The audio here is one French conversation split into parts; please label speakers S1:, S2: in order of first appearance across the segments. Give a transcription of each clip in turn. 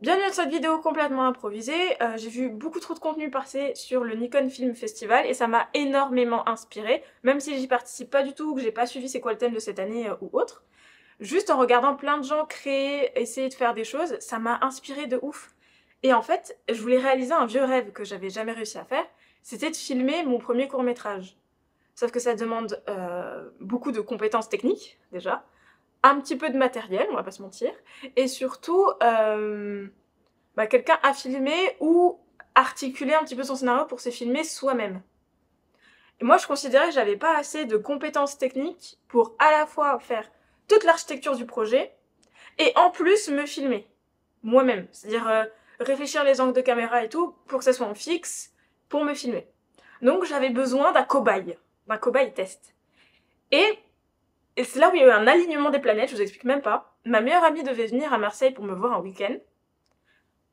S1: Bienvenue dans cette vidéo complètement improvisée. J'ai vu beaucoup trop de contenu passer sur le Nikon Film Festival et ça m'a énormément inspirée, même si j'y participe pas du tout, que j'ai pas suivi c'est quoi le thème de cette année ou autre. Juste en regardant plein de gens créer, essayer de faire des choses, ça m'a inspirée de ouf. Et en fait, je voulais réaliser un vieux rêve que j'avais jamais réussi à faire, c'était de filmer mon premier court-métrage. Sauf que ça demande beaucoup de compétences techniques, déjà, un petit peu de matériel, on va pas se mentir, et surtout quelqu'un a filmé ou articulé un petit peu son scénario pour se filmer soi-même. Et moi, je considérais que j'avais pas assez de compétences techniques pour à la fois faire toute l'architecture du projet et en plus me filmer moi-même. C'est-à-dire réfléchir les angles de caméra et tout pour que ça soit en fixe pour me filmer. Donc j'avais besoin d'un cobaye test. Et c'est là où il y a eu un alignement des planètes, je vous explique même pas. Ma meilleure amie devait venir à Marseille pour me voir un week-end.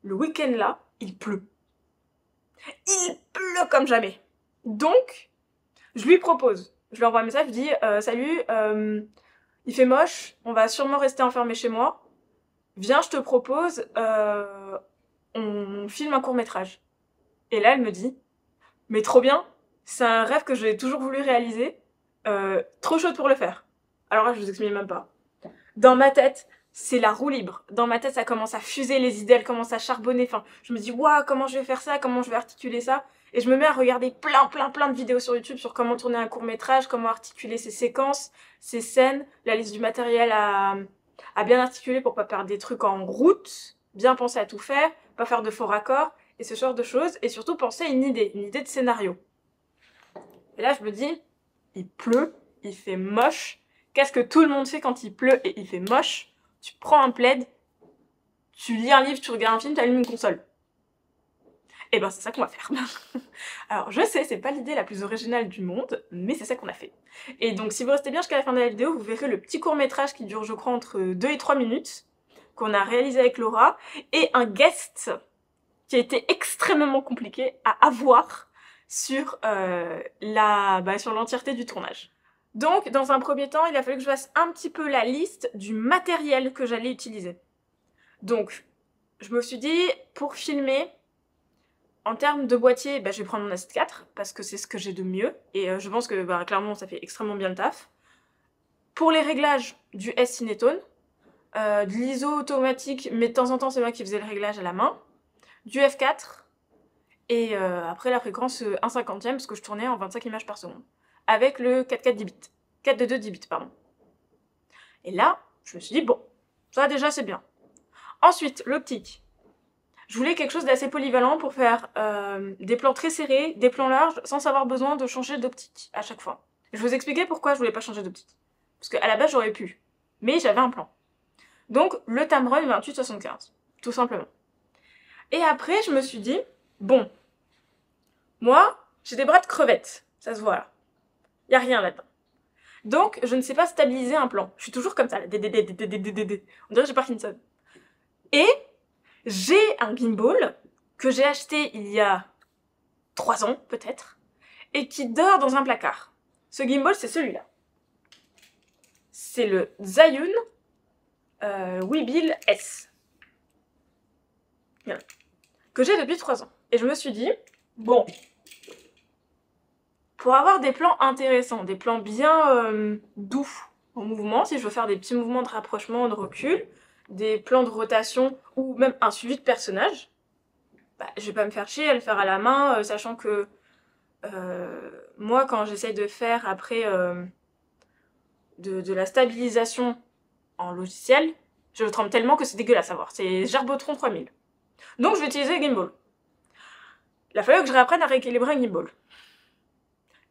S1: Le week-end là, il pleut. Il pleut comme jamais. Donc, je lui propose. Je lui envoie un message, je dis salut, il fait moche, on va sûrement rester enfermé chez moi. Viens, je te propose, on filme un court-métrage. Et là, elle me dit mais trop bien, c'est un rêve que j'ai toujours voulu réaliser, trop chaude pour le faire. Alors là, je vous explique même pas. Dans ma tête, c'est la roue libre. Dans ma tête, ça commence à fuser, les idées, elles commencent à charbonner. Enfin, je me dis, waouh, comment je vais faire ça, comment je vais articuler ça. Et je me mets à regarder plein de vidéos sur YouTube sur comment tourner un court-métrage, comment articuler ses séquences, ses scènes, la liste du matériel à bien articuler pour pas perdre des trucs en route, bien penser à tout faire, pas faire de faux raccords, et ce genre de choses. Et surtout penser à une idée de scénario. Et là, je me dis, il pleut, il fait moche. Qu'est-ce que tout le monde fait quand il pleut et il fait moche? Tu prends un plaid, tu lis un livre, tu regardes un film, tu allumes une console. Et ben c'est ça qu'on va faire. Alors je sais, c'est pas l'idée la plus originale du monde, mais c'est ça qu'on a fait. Et donc si vous restez bien jusqu'à la fin de la vidéo, vous verrez le petit court-métrage qui dure je crois entre 2 et 3 minutes, qu'on a réalisé avec Laura, et un guest qui a été extrêmement compliqué à avoir sur sur l'entièreté du tournage. Donc, dans un premier temps, il a fallu que je fasse un petit peu la liste du matériel que j'allais utiliser. Donc, je me suis dit, pour filmer, en termes de boîtier, je vais prendre mon A7 IV, parce que c'est ce que j'ai de mieux, et je pense que clairement, ça fait extrêmement bien le taf. Pour les réglages, du S Cinetone, de l'ISO automatique, mais de temps en temps, c'est moi qui faisais le réglage à la main, du F4, et après la fréquence 1/50e, parce que je tournais en 25 images par seconde, avec le 4x4 10 bits. 4 10 bits, pardon. Et là, je me suis dit, bon, ça déjà c'est bien. Ensuite, l'optique. Je voulais quelque chose d'assez polyvalent pour faire des plans très serrés, des plans larges, sans avoir besoin de changer d'optique à chaque fois. Je vais vous expliquer pourquoi je voulais pas changer d'optique. Parce qu'à la base, j'aurais pu. Mais j'avais un plan. Donc, le Tamron 28-75. Tout simplement. Et après, je me suis dit, bon, moi, j'ai des bras de crevettes. Ça se voit là. Y a rien là-dedans. Donc, je ne sais pas stabiliser un plan. Je suis toujours comme ça, là. On dirait que j'ai Parkinson. Et j'ai un gimbal que j'ai acheté il y a 3 ans, peut-être, et qui dort dans un placard. Ce gimbal, c'est celui-là. C'est le Zhiyun Weebill S. Voilà. Que j'ai depuis 3 ans. Et je me suis dit, bon, pour avoir des plans intéressants, des plans bien doux en mouvement, si je veux faire des petits mouvements de rapprochement, de recul, des plans de rotation ou même un suivi de personnage, je vais pas me faire chier à le faire à la main, sachant que moi quand j'essaye de faire après de la stabilisation en logiciel, je le trempe tellement que c'est dégueulasse à voir. C'est Gerbotron 3000. Donc je vais utiliser Gimbal. Il a fallu que je réapprenne à rééquilibrer un gimbal.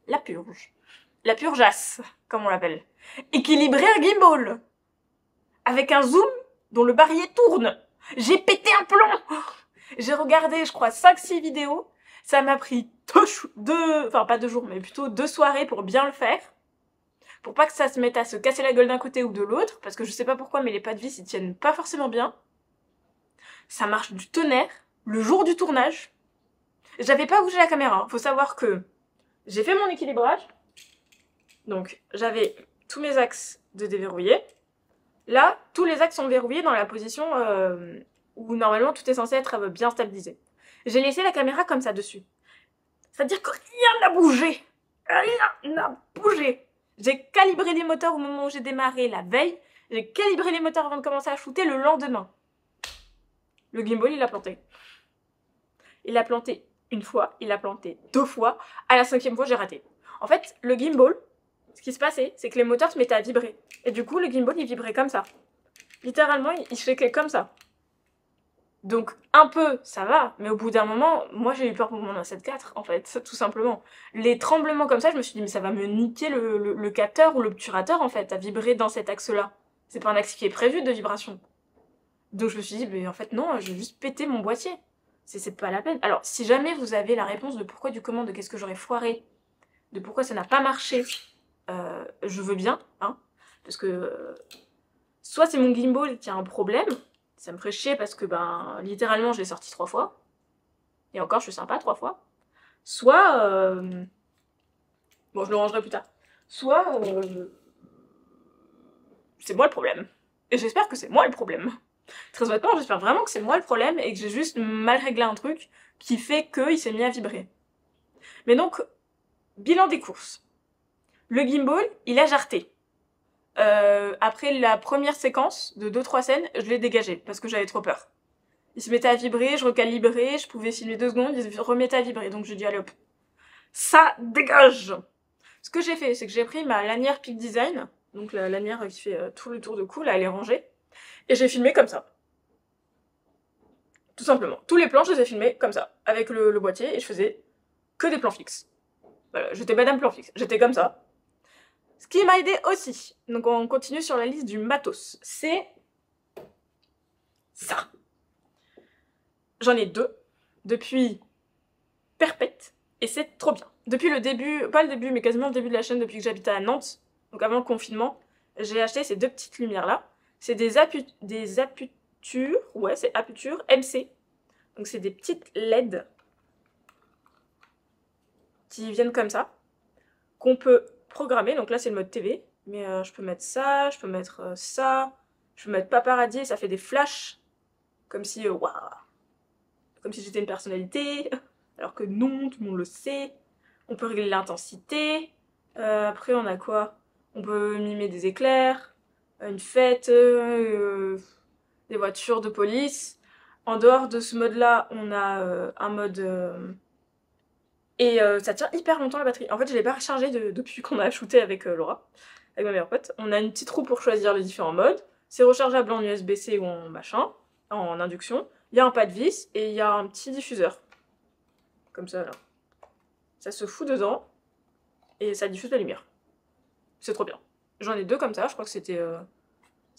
S1: La purge. La purgeasse, comme on l'appelle. Équilibrer un gimbal avec un zoom dont le barillet tourne. J'ai pété un plomb. J'ai regardé, je crois, 5-6 vidéos. Ça m'a pris pas 2 jours, mais plutôt 2 soirées pour bien le faire. Pour pas que ça se mette à se casser la gueule d'un côté ou de l'autre, parce que je sais pas pourquoi, mais les pas de vis, ils tiennent pas forcément bien. Ça marche du tonnerre, le jour du tournage. J'avais pas bougé la caméra. Faut savoir que j'ai fait mon équilibrage. Donc, j'avais tous mes axes de déverrouiller. Là, tous les axes sont verrouillés dans la position où normalement tout est censé être bien stabilisé. J'ai laissé la caméra comme ça dessus. C'est-à-dire que rien n'a bougé. Rien n'a bougé. J'ai calibré les moteurs au moment où j'ai démarré la veille. J'ai calibré les moteurs avant de commencer à shooter le lendemain. Le gimbal, il a planté. Il a planté une fois, il a planté 2 fois. À la 5e fois, j'ai raté. En fait, le gimbal, ce qui se passait, c'est que les moteurs se mettaient à vibrer. Et du coup, le gimbal, il vibrait comme ça. Littéralement, il shakeait comme ça. Donc, un peu, ça va, mais au bout d'un moment, moi j'ai eu peur pour mon A7 IV, en fait, tout simplement. Les tremblements comme ça, je me suis dit, mais ça va me niquer le capteur ou l'obturateur, en fait, à vibrer dans cet axe-là. C'est pas un axe qui est prévu de vibration. Donc je me suis dit, mais en fait, non, je vais juste péter mon boîtier. C'est pas la peine. Alors, si jamais vous avez la réponse de pourquoi du comment, de qu'est-ce que j'aurais foiré, de pourquoi ça n'a pas marché, je veux bien, hein, parce que soit c'est mon gimbal qui a un problème, ça me ferait chier parce que, ben, littéralement, je l'ai sorti 3 fois. Et encore, je suis sympa 3 fois. Soit, bon, je le rangerai plus tard. Soit, c'est moi le problème. Et j'espère que c'est moi le problème. Très honnêtement, j'espère vraiment que c'est moi le problème et que j'ai juste mal réglé un truc qui fait qu'il s'est mis à vibrer. Mais donc, bilan des courses. Le gimbal, il a jarté. Après la première séquence de 2-3 scènes, je l'ai dégagé parce que j'avais trop peur. Il se mettait à vibrer, je recalibrais, je pouvais filmer 2 secondes, il se remettait à vibrer. Donc j'ai dit allez hop, ça dégage. Ce que j'ai fait, c'est que j'ai pris ma lanière Peak Design, donc la lanière qui fait tout le tour de cou, là elle est rangée, et j'ai filmé comme ça. Tout simplement. Tous les plans, je les ai filmés comme ça, avec le boîtier, et je faisais que des plans fixes. Voilà, j'étais madame plan fixe, j'étais comme ça. Ce qui m'a aidé aussi, donc on continue sur la liste du matos, c'est ça. J'en ai 2, depuis perpète, et c'est trop bien. Depuis le début, pas le début, mais quasiment le début de la chaîne, depuis que j'habitais à Nantes, donc avant le confinement, j'ai acheté ces 2 petites lumières-là. C'est des Aputure, ouais, c'est Aputure MC. Donc c'est des petites LED qui viennent comme ça, qu'on peut programmer. Donc là, c'est le mode TV, mais je peux mettre ça, je peux mettre ça, je peux mettre paparazzi, ça fait des flashs, comme si, waouh, comme si j'étais une personnalité, alors que non, tout le monde le sait. On peut régler l'intensité. Après, on a quoi? On peut mimer des éclairs, une fête, des voitures de police. En dehors de ce mode-là, on a un mode... et ça tient hyper longtemps la batterie. En fait, je l'ai pas rechargé depuis qu'on a shooté avec Laura, avec ma meilleure pote. On a une petite roue pour choisir les différents modes. C'est rechargeable en USB-C ou en machin, en induction. Il y a un pas de vis et il y a un petit diffuseur. Comme ça, là. Ça se fout dedans et ça diffuse la lumière. C'est trop bien. J'en ai 2 comme ça, je crois que c'était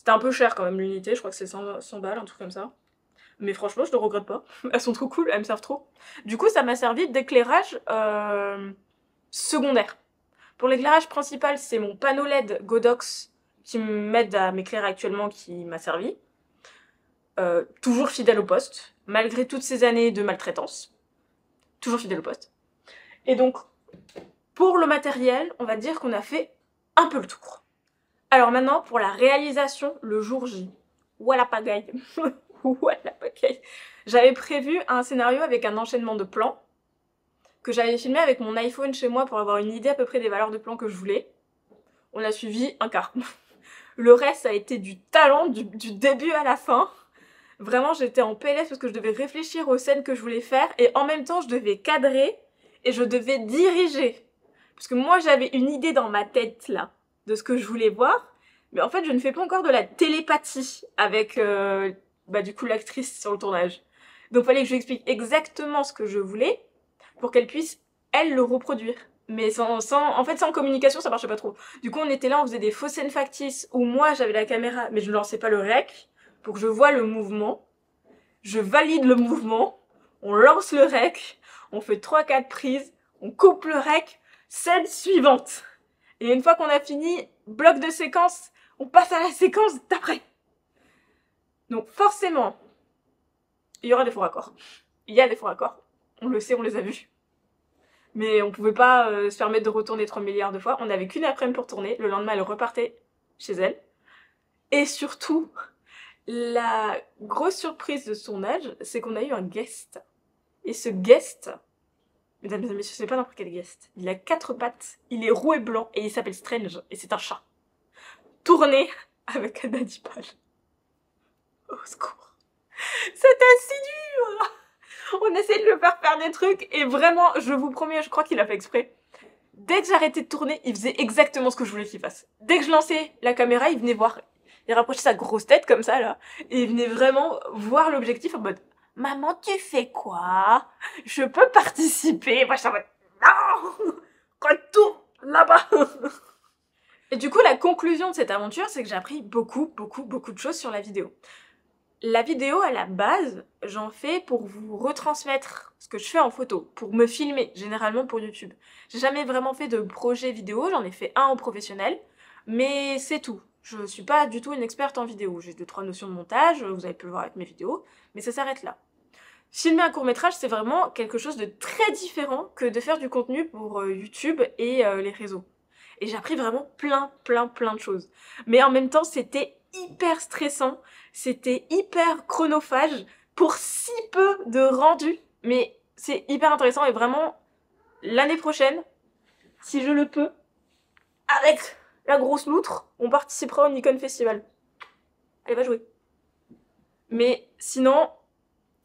S1: un peu cher quand même l'unité, je crois que c'est 100 balles, un truc comme ça. Mais franchement, je ne regrette pas. Elles sont trop cool, elles me servent trop. Du coup, ça m'a servi d'éclairage secondaire. Pour l'éclairage principal, c'est mon panneau LED Godox qui m'aide à m'éclairer actuellement, qui m'a servi. Toujours fidèle au poste, malgré toutes ces années de maltraitance. Toujours fidèle au poste. Et donc, pour le matériel, on va dire qu'on a fait un peu le tour. Alors maintenant, pour la réalisation, le jour J. Voilà pagaille. Voilà pagaille. J'avais prévu un scénario avec un enchaînement de plans que j'avais filmé avec mon iPhone chez moi pour avoir une idée à peu près des valeurs de plans que je voulais. On a suivi un quart. Le reste, ça a été du talent du début à la fin. Vraiment, j'étais en PLS parce que je devais réfléchir aux scènes que je voulais faire et en même temps, je devais cadrer et je devais diriger. Parce que moi, j'avais une idée dans ma tête, là, de ce que je voulais voir. Mais en fait, je ne fais pas encore de la télépathie avec, du coup, l'actrice sur le tournage. Donc, il fallait que je lui explique exactement ce que je voulais pour qu'elle puisse, elle, le reproduire. Mais en fait, sans communication, ça marchait pas trop. Du coup, on était là, on faisait des fausses scènes factices où moi, j'avais la caméra, mais je ne lançais pas le rec pour que je voie le mouvement. Je valide le mouvement, on lance le rec, on fait 3-4 prises, on coupe le rec, scène suivante. Et une fois qu'on a fini, bloc de séquence, on passe à la séquence d'après. Donc forcément, il y aura des faux raccords. Il y a des faux raccords, on le sait, on les a vus. Mais on pouvait pas se permettre de retourner 3 milliards de fois. On n'avait qu'une après-midi pour tourner, le lendemain elle repartait chez elle. Et surtout, La grosse surprise de son âge, c'est qu'on a eu un guest. Et ce guest, mesdames et messieurs, c'est pas n'importe quel guest. Il a 4 pattes, il est roux et blanc, et il s'appelle Strange, et c'est un chat. Tourné avec un Adipal. Au secours. C'était si dur. On essaie de le faire des trucs, et vraiment, je vous promets, je crois qu'il a fait exprès. Dès que j'arrêtais de tourner, il faisait exactement ce que je voulais qu'il fasse. Dès que je lançais la caméra, il venait voir. Il rapprochait sa grosse tête comme ça, là. Et il venait vraiment voir l'objectif en mode « Maman, tu fais quoi? Je peux participer ?» Moi, je suis en mode « Non, retourne là-bas !» Et du coup, la conclusion de cette aventure, c'est que j'ai appris beaucoup de choses sur la vidéo. La vidéo, à la base, j'en fais pour vous retransmettre ce que je fais en photo, pour me filmer, généralement pour YouTube. J'ai jamais vraiment fait de projet vidéo, j'en ai fait un en professionnel, mais c'est tout. Je suis pas du tout une experte en vidéo, j'ai 2-3 notions de montage, vous avez pu le voir avec mes vidéos, mais ça s'arrête là. Filmer un court-métrage, c'est vraiment quelque chose de très différent que de faire du contenu pour YouTube et les réseaux. Et j'ai appris vraiment plein de choses. Mais en même temps, c'était hyper stressant, c'était hyper chronophage pour si peu de rendu. Mais c'est hyper intéressant et vraiment, l'année prochaine, si je le peux, avec la grosse loutre, on participera au Nikon Festival. Elle va jouer. Mais sinon,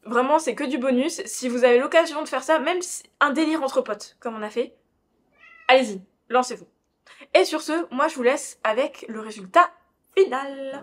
S1: vraiment, c'est que du bonus. Si vous avez l'occasion de faire ça, même un délire entre potes, comme on a fait, allez-y, lancez-vous. Et sur ce, moi je vous laisse avec le résultat final.